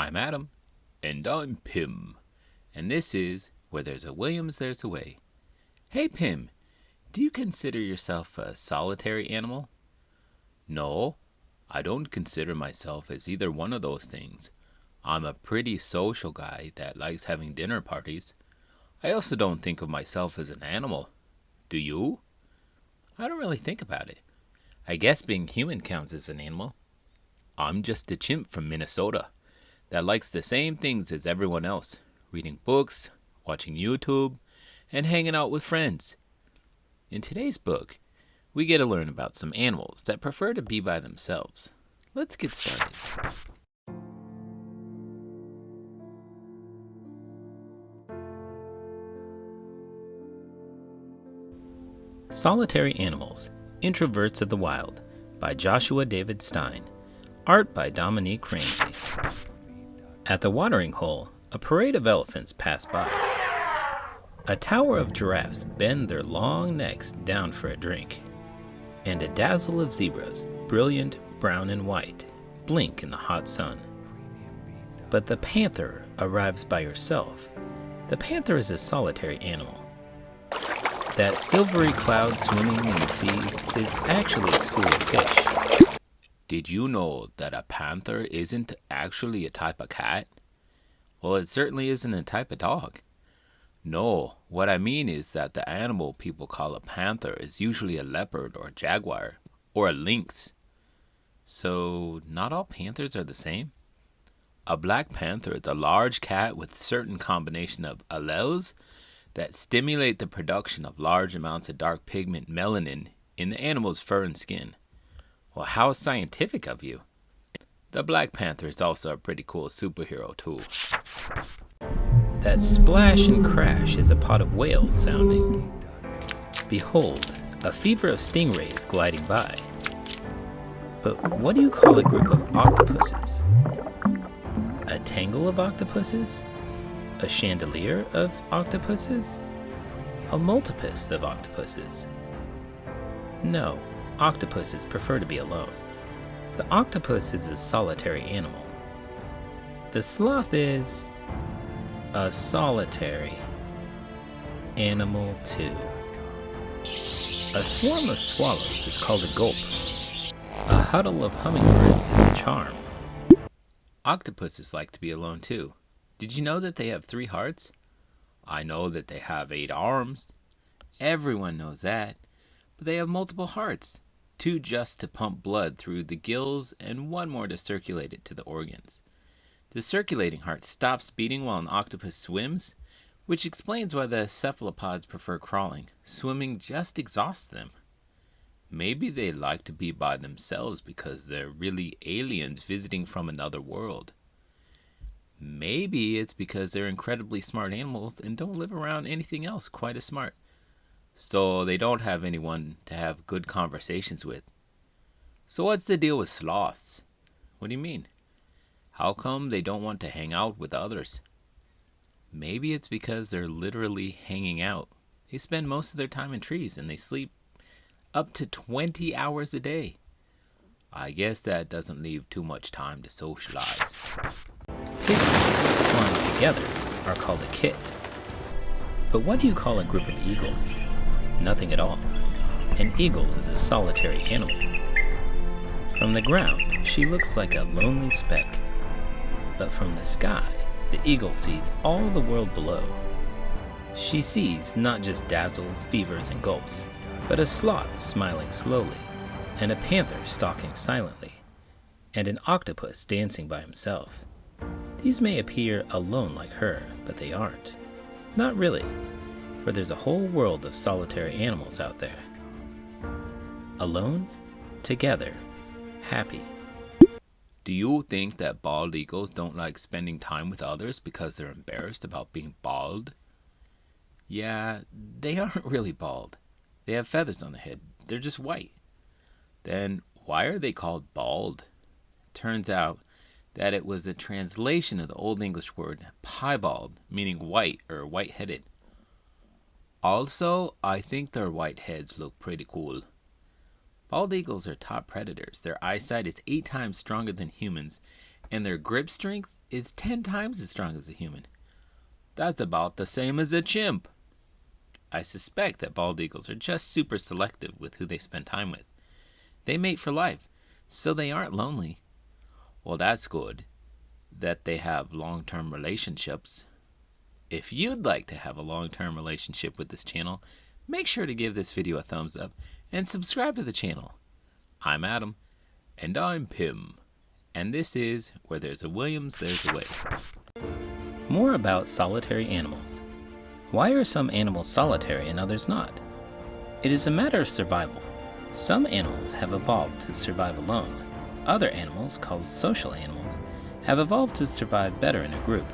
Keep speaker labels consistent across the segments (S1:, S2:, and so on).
S1: I'm Adam. And I'm Pim. And this is Where There's a Williams, There's a Way. Hey Pim, do you consider yourself a solitary animal? No, I don't consider myself as either one of those things. I'm a pretty social guy that likes having dinner parties. I also don't think of myself as an animal. Do you? I don't really think about it. I guess being human counts as an animal. I'm just a chimp from Minnesota that likes the same things as everyone else, reading books, watching YouTube, and hanging out with friends. In today's book, we get to learn about some animals that prefer to be by themselves. Let's get started. Solitary Animals, Introverts of the Wild by Joshua David Stein. Art by Dominique Ramsey. At the watering hole, a parade of elephants pass by. A tower of giraffes bend their long necks down for a drink. And a dazzle of zebras, brilliant brown and white, blink in the hot sun. But the panther arrives by herself. The panther is a solitary animal. That silvery cloud swimming in the seas is actually a school of fish. Did you know that a panther isn't actually a type of cat? Well, it certainly isn't a type of dog. No, what I mean is that the animal people call a panther is usually a leopard or a jaguar or a lynx. So, not all panthers are the same? A black panther is a large cat with certain combination of alleles that stimulate the production of large amounts of dark pigment melanin in the animal's fur and skin. Well, how scientific of you. The Black Panther is also a pretty cool superhero too. That splash and crash is a pod of whales sounding. Behold, a fever of stingrays gliding by. But what do you call a group of octopuses? A tangle of octopuses? A chandelier of octopuses? A multipus of octopuses? No, octopuses prefer to be alone. The octopus is a solitary animal. The sloth is a solitary animal too. A swarm of swallows is called a gulp. A huddle of hummingbirds is a charm. Octopuses like to be alone too. Did you know that they have 3 hearts? I know that they have 8 arms. Everyone knows that. But they have multiple hearts. 2 just to pump blood through the gills and 1 more to circulate it to the organs. The circulating heart stops beating while an octopus swims, which explains why the cephalopods prefer crawling. Swimming just exhausts them. Maybe they like to be by themselves because they're really aliens visiting from another world. Maybe it's because they're incredibly smart animals and don't live around anything else quite as smart. So they don't have anyone to have good conversations with. So what's the deal with sloths? What do you mean? How come they don't want to hang out with others? Maybe it's because they're literally hanging out. They spend most of their time in trees and they sleep up to 20 hours a day. I guess that doesn't leave too much time to socialize. Pigeons flying together are called a kit. But what do you call a group of eagles? Nothing at all. An eagle is a solitary animal. From the ground, she looks like a lonely speck. But from the sky, the eagle sees all the world below. She sees not just dazzles, fevers, and gulps, but a sloth smiling slowly, and a panther stalking silently, and an octopus dancing by himself. These may appear alone like her, but they aren't. Not really, for there's a whole world of solitary animals out there. Alone, together, happy. Do you think that bald eagles don't like spending time with others because they're embarrassed about being bald? Yeah, they aren't really bald. They have feathers on their head. They're just white. Then why are they called bald? Turns out that it was a translation of the Old English word piebald, meaning white or white-headed. Also, I think their white heads look pretty cool. Bald eagles are top predators. Their eyesight is 8 times stronger than humans, and their grip strength is 10 times as strong as a human. That's about the same as a chimp. I suspect that bald eagles are just super selective with who they spend time with. They mate for life, so they aren't lonely. Well, that's good, that they have long-term relationships. If you'd like to have a long-term relationship with this channel, make sure to give this video a thumbs up and subscribe to the channel. I'm Adam. And I'm Pim. And this is Where There's a Williams, There's a Way. More about solitary animals. Why are some animals solitary and others not? It is a matter of survival. Some animals have evolved to survive alone. Other animals, called social animals, have evolved to survive better in a group.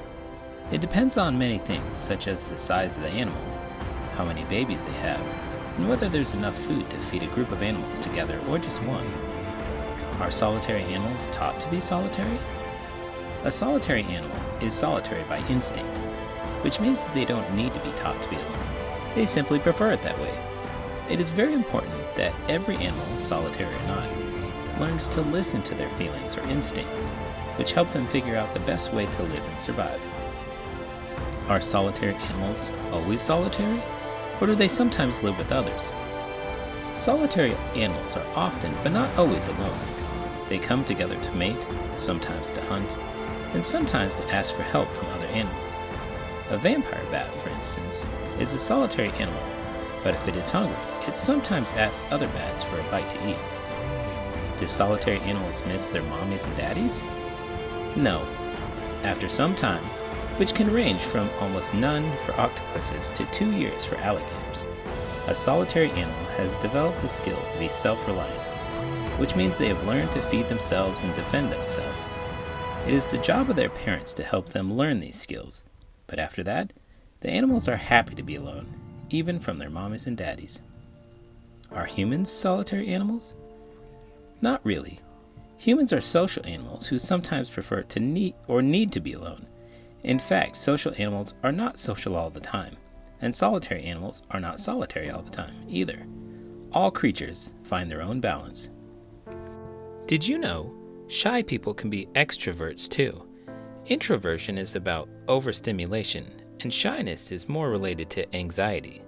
S1: It depends on many things, such as the size of the animal, how many babies they have, and whether there's enough food to feed a group of animals together or just one. Are solitary animals taught to be solitary? A solitary animal is solitary by instinct, which means that they don't need to be taught to be alone. They simply prefer it that way. It is very important that every animal, solitary or not, learns to listen to their feelings or instincts, which help them figure out the best way to live and survive. Are solitary animals always solitary, or do they sometimes live with others? Solitary animals are often, but not always, alone. They come together to mate, sometimes to hunt, and sometimes to ask for help from other animals. A vampire bat, for instance, is a solitary animal, but if it is hungry, it sometimes asks other bats for a bite to eat. Do solitary animals miss their mommies and daddies? No. After some time, which can range from almost none for octopuses to 2 years for alligators, a solitary animal has developed the skill to be self-reliant, which means they have learned to feed themselves and defend themselves. It is the job of their parents to help them learn these skills, but after that, the animals are happy to be alone, even from their mommies and daddies. Are humans solitary animals? Not really. Humans are social animals who sometimes prefer to need to be alone. In fact, social animals are not social all the time, and solitary animals are not solitary all the time either. All creatures find their own balance. Did you know shy people can be extroverts too? Introversion is about overstimulation, and shyness is more related to anxiety.